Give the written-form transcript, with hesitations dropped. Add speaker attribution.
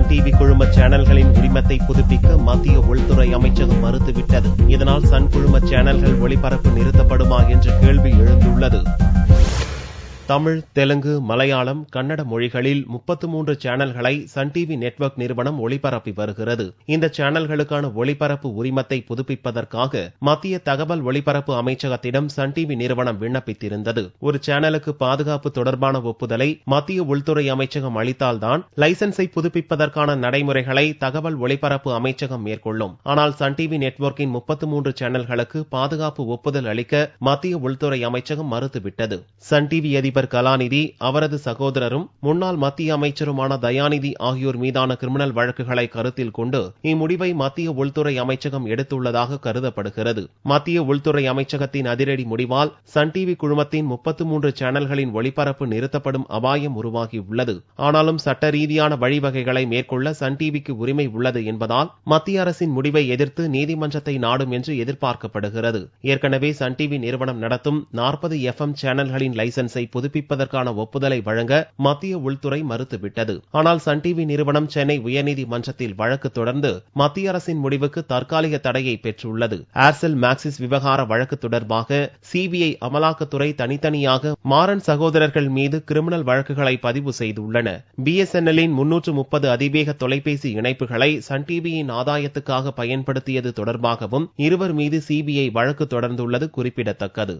Speaker 1: Sun TV குழும சேனல்களின் உரிமத்தை புதுப்பிக்க மத்திய உள்துறை அமைச்சகம் மறுத்துவிட்டது. இதனால் சன் குழும சேனல்கள் ஒளிபரப்பு நிறுத்தப்படுமா என்ற கேள்வி எழுந்துள்ளது. தமிழ், தெலுங்கு, மலையாளம், கன்னட மொழிகளில் 33 சேனல்களை சன் டிவி நெட்வொர்க் நிறுவனம் ஒளிபரப்பி வருகிறது. இந்த சேனல்களுக்கான ஒளிபரப்பு உரிமத்தை புதுப்பிப்பதற்காக மத்திய தகவல் ஒலிபரப்பு அமைச்சகத்திடம் சன் டிவி நிறுவனம் விண்ணப்பித்திருந்தது. ஒரு சேனலுக்கு பாதுகாப்பு தொடர்பான ஒப்புதலை மத்திய உள்துறை அமைச்சகம் அளித்தால்தான் லைசன்ஸை புதுப்பிப்பதற்கான நடைமுறைகளை தகவல் ஒலிபரப்பு அமைச்சகம் மேற்கொள்ளும். ஆனால் சன் டிவி நெட்வொர்க்கின் 33 சேனல்களுக்கு பாதுகாப்பு ஒப்புதல் அளிக்க மத்திய உள்துறை அமைச்சகம் மறுத்துவிட்டது. சன் டிவி அதிபர் கலாநிதி, அவரது சகோதரரும் முன்னாள் மத்திய அமைச்சருமான தயாநிதி ஆகியோர் மீதான கிரிமினல் வழக்குகளை கருத்தில் கொண்டு இம்முடிவை மத்திய உள்துறை அமைச்சகம் எடுத்துள்ளதாக கருதப்படுகிறது. மத்திய உள்துறை அமைச்சகத்தின் அதிரடி முடிவால் சன் டிவி குழுமத்தின் 33 சேனல்களின் ஒளிபரப்பு நிறுத்தப்படும் அபாயம் உருவாகியுள்ளது. ஆனாலும் சட்ட ரீதியான வழிவகைகளை மேற்கொள்ள சன் டிவிக்கு உரிமை உள்ளது என்பதால் மத்திய அரசின் முடிவை எதிர்த்து நீதிமன்றத்தை நாடும் என்று எதிர்பார்க்கப்படுகிறது. ஏற்கனவே சன் டிவி நிறுவனம் நடத்தும் 40 FM சேனல்களின் லைசன்ஸை புதுப்பிப்பதற்கான ஒப்புதலை வழங்க மத்திய உள்துறை மறுத்துவிட்டது. ஆனால் சன் டிவி நிறுவனம் சென்னை உயர்நீதிமன்றத்தில் வழக்கு தொடர்ந்து மத்திய அரசின் முடிவுக்கு தற்காலிக தடையை பெற்றுள்ளது. ஏர்செல் மேக்சிஸ் விவகார வழக்கு தொடர்பாக சிபிஐ, அமலாக்கத்துறை தனித்தனியாக மாறன் சகோதரர்கள் மீது கிரிமினல் வழக்குகளை பதிவு செய்துள்ளன. BSNL-இன் 330 அதிவேக தொலைபேசி இணைப்புகளை சன் டிவியின் ஆதாயத்துக்காக பயன்படுத்தியது தொடர்பாகவும் இருவர் மீது சிபிஐ வழக்கு தொடர்ந்துள்ளது குறிப்பிடத்தக்கது.